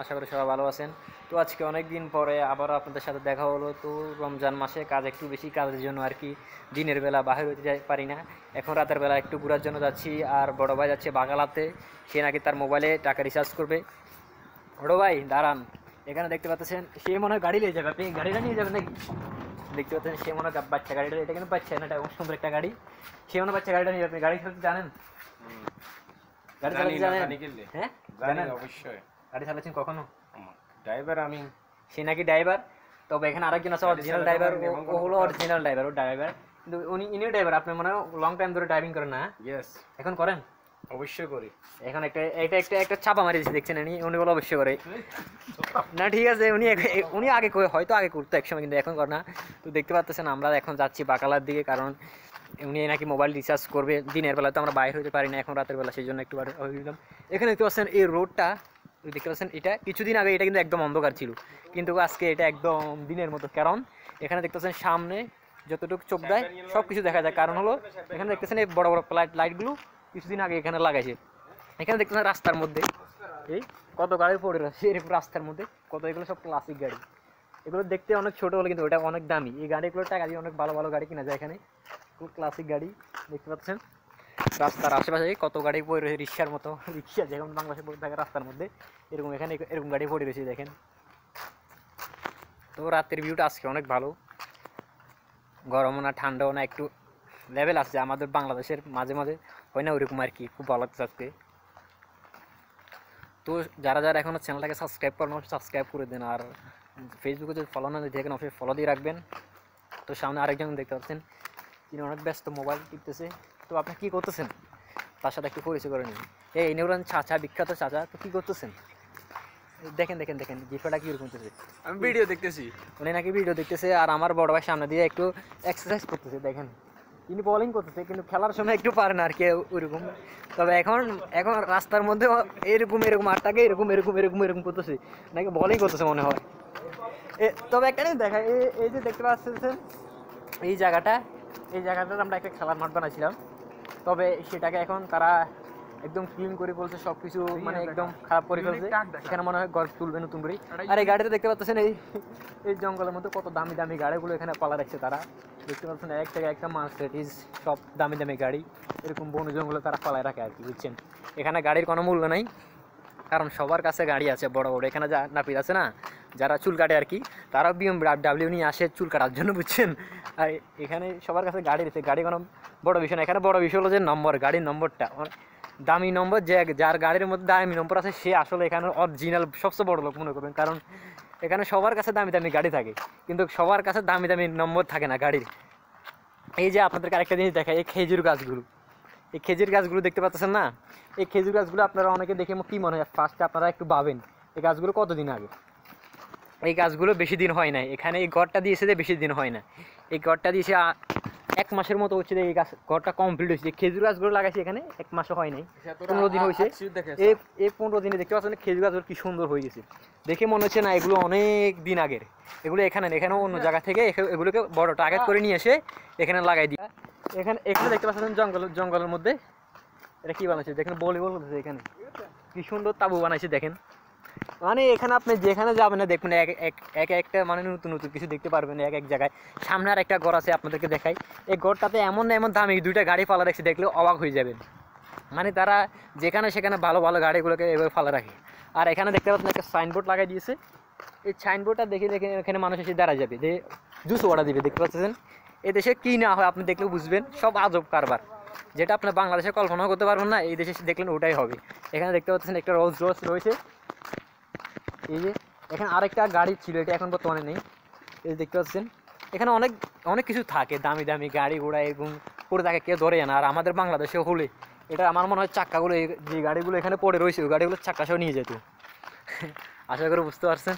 আশা করি সবাই ভালো আছেন। তো আজকে অনেক দিন পরে আবারও আপনাদের সাথে দেখা হলো। তো রমজান মাসে কাজ একটু বেশি, কাজের জন্য আর কি দিনের বেলা বাহির হতে পারি না। এখন রাতের বেলা একটু ঘোরার জন্য যাচ্ছি। আর বড় ভাই যাচ্ছে বাগালাতে, সে নাকি তার মোবাইলে টাকা রিচার্জ করবে। বড় ভাই দাঁড়ান, এখানে দেখতে পাচ্ছেন সে মনে হয় গাড়ি নিয়ে যাবে, আপনি গাড়িটা নিয়ে যাবেন নাকি? দেখতে পাচ্ছেন সে মনে হয় বাচ্চা গাড়িটা, এটা কিন্তু বাচ্চা না, এটা অনেক সুন্দর একটা গাড়ি। সে মনে হয় বাচ্চা গাড়িটা নিয়ে যাবে। আপনি গাড়ি চালাতে জানেন? গাড়ি চালাতে জানেন? হ্যাঁ জানেন অবশ্যই। গাড়ি চালাচ্ছেন কখনো? ড্রাইভার আমি। সে নাকি ড্রাইভার। তবে এখানে আরেকজন আছে অরিজিনাল ড্রাইভার, ও হলো অরিজিনাল ড্রাইভার, ও ড্রাইভার। কিন্তু ইনিও ড্রাইভার। আপনি মনে হয় লং টাইম ধরে ড্রাইভিং করেন না? ইয়েস, এখন করেন? অবশ্যই করি। এখন একটা এটা একটা একটা চাপা মারি দিচ্ছে, দেখছেন? উনি বলে অবশ্যই করে না। ঠিক আছে, উনি আগে হয়তো আগে করতো একসময়, কিন্তু এখন করে না। তো দেখতে পাচ্ছেন আমরা এখন যাচ্ছি বাকালার দিকে, কারণ উনি নাকি মোবাইল রিচার্জ করবে। দিনের বেলা তো আমরা বাইরে হতে পারি না, এখন রাতের বেলা, সেই জন্য একটু বাইরে দিলাম। এখানে দেখতে পাচ্ছেন এই রোডটা, দেখতে পাচ্ছেন এটা কিছুদিন আগে এটা কিন্তু একদম অন্ধকার ছিল, কিন্তু আজকে এটা একদম দিনের মতো। কারণ এখানে দেখতে পাচ্ছেন সামনে যতটুকু চোখ দেয় সব কিছু দেখা যায়। কারণ হলো এখানে দেখতেছেন এই বড় বড় লাইটগুলো কিছুদিন আগে এখানে লাগাইছে। এখানে দেখতেছেন রাস্তার মধ্যে এই কত গাড়ি পড়ে রয়েছে, এরকম রাস্তার মধ্যে কত, এগুলো সব ক্লাসিক গাড়ি। এগুলো দেখতে অনেক ছোটো হলে কিন্তু ওটা অনেক দামি। এই গাড়িগুলোর টাকা দিয়ে অনেক ভালো ভালো গাড়ি কিনা যায় এখানে। খুব ক্লাসিক গাড়ি দেখতে পাচ্ছেন। রাস্তার আশেপাশে কত গাড়ি পড়ে রয়েছে, রিক্সার মতো। রিক্সা যেমন বাংলাদেশে পড়ে থাকে রাস্তার মধ্যে, এরকম এখানে এরকম গাড়ি পড়ে রয়েছে দেখেন। তো রাতের ভিউটা আজকে অনেক ভালো, গরমও না ঠান্ডাও না, একটু লেভেল আছে আমাদের বাংলাদেশের মাঝে মাঝে হয় না ওইরকম আর কি। খুব ভালো লাগছে আজকে। তো যারা যারা এখনও চ্যানেলটাকে সাবস্ক্রাইব করেন সাবস্ক্রাইব করে দেন। আর ফেসবুকে যদি ফলো না দিয়ে থাকেন অবশ্যই ফলো দিয়ে রাখবেন। তো সামনে আরেকজন দেখতে পাচ্ছেন, তিনি অনেক ব্যস্ত, মোবাইল টিপতেছে। তো আপনি কী করতেছেন তার সাথে একটু পরিচয় করে নিন। এই নিউরান চাচা, বিখ্যাত চাচা, তো কী করতেছেন? দেখেন দেখেন দেখেন জিফাটা কীরকম করতেছে। আমি ভিডিও দেখতেছি। উনি নাকি ভিডিও দেখতেছে, আর আমার বড় ভাই সামনে দিয়ে একটু এক্সারসাইজ করতেছে। দেখেন তিনি বোলিং করতেছে, কিন্তু খেলার সময় একটু পারে না আর কি ওইরকম। তবে এখন এখন রাস্তার মধ্যে এরকম এরকম আটটাকে এরকম এরকম এরকম এরকম করতেছে, নাকি বোলিং করতেছে মনে হয়। তবে একটা জিনিস দেখা, এই যে দেখতে পাচ্ছেন এই জায়গাটার আমরা একটা খেলার মাঠ বানাইছিলাম। তবে সেটাকে এখন তারা একদম ক্লিন করে বলছে, সব কিছু মানে একদম খারাপ করে ফেলছে। এখানে মনে হয় ঘর তুলবে নতুন করে। আর এই গাড়িটা দেখতে পাচ্ছেন এই জঙ্গলের মধ্যে কত দামি দামি গাড়িগুলো এখানে পালা রাখছে তারা। দেখতে পাচ্ছেন এক থেকে একটা মার্সিডিজ, সব দামি দামি গাড়ি এরকম বন জঙ্গলে তারা পালায় রাখে আর কি, বুঝছেন? এখানে গাড়ির কোনো মূল্য নাই, কারণ সবার কাছে গাড়ি আছে বড় বড়। এখানে যা নাপিত আছে না, যারা চুল কাটে আর কি, তারাও BMW নিয়ে আসে চুল কাটার জন্য, বুঝছেন? আর এখানে সবার কাছে গাড়ি রয়েছে, গাড়ি কোনো বড় বিষয় না। এখানে বড় বিষয় হলো যে নম্বর, গাড়ির নম্বরটা দামি নম্বর। যার গাড়ির মধ্যে দামি নম্বর আছে সে আসলে এখানে অরিজিনাল সবচেয়ে বড় লোক মনে করবেন। কারণ এখানে সবার কাছে দামি দামি গাড়ি থাকে, কিন্তু সবার কাছে দামি দামি নম্বর থাকে না গাড়ির। এই যে আপনাদেরকে আরেকটা জিনিস দেখায়, এই খেজুর গাছগুলো দেখতে পাচ্ছেন না? এই খেজুর গাছগুলো আপনারা অনেকে দেখে কী মনে হয় ফার্স্টে আপনারা একটু ভাবেন এই গাছগুলো কতদিন আগে। এই গাছগুলো বেশি দিন হয় না, এখানে এই ঘরটা দিয়েছে যে বেশি দিন হয় না। এই ঘরটা দিয়েছে 1 মাসের মতো হচ্ছে, এই ঘরটা কমপ্লিট হয়েছে। খেজুর গাছগুলো লাগাইছে এখানে 1 মাসও হয় নাই, 15 দিন হয়েছে। এই 15 দিনে দেখতে পাচ্ছেন খেজুর গাছগুলো কি সুন্দর হয়ে গেছে। দেখে মনে হচ্ছে না এগুলো অনেক দিন আগের। এগুলো এখানেও অন্য জায়গা থেকে এগুলোকে বড় টার্গেট করে নিয়ে এসে এখানে লাগাই দিই। এখানে দেখতে পাচ্ছেন জঙ্গলের মধ্যে এটা কি বানাইছে দেখেন, ভলিবল করতেছে। এখানে কি সুন্দর তাবু বানাইছে দেখেন। মানে এখানে আপনি যেখানে যাবেন না দেখবেন একটা মানে নতুন নতুন কিছু দেখতে পারবেন এক জায়গায়। সামনে আর একটা ঘর আছে, আপনাদেরকে দেখাই। এই ঘরটাতে এমন দামি 2টা গাড়ি ফালা রাখছে, দেখলে অবাক হয়ে যাবেন। মানে তারা যেখানে সেখানে ভালো ভালো গাড়িগুলোকে এভাবে ফালা রাখে। আর এখানে দেখতে পাচ্ছেন একটা সাইনবোর্ড লাগাই দিয়েছে। এই সাইনবোর্ডটা দেখে এখানে মানুষ এসে দাঁড়ায় যাবে, যে জুস অর্ডার দিবে। দেখতে পাচ্ছেন এই দেশে কী না হয় আপনি দেখলেও বুঝবেন, সব আজব কারবার, যেটা আপনার বাংলাদেশে কল্পনাও করতে পারবেন না, এই দেশে দেখলেন ওটাই হবে। এখানে দেখতে পাচ্ছেন একটা রোলস রয়েস রয়েছে। এই যে এখানে আরেকটা গাড়ি ছিল, এটা এখন বর্তমানে নেই। এই দেখতে পাচ্ছেন এখানে অনেক অনেক কিছু থাকে, দামি দামি গাড়ি ঘোড়া এবং পড়ে থাকে, কেউ ধরে না। আর আমাদের বাংলাদেশে হলে এটা আমার মনে হয় চাক্কাগুলো, যে গাড়িগুলো এখানে পড়ে রয়েছে ওই গাড়িগুলোর চাক্কা সহ নিয়ে যেত। আশা করি বুঝতে পারছেন।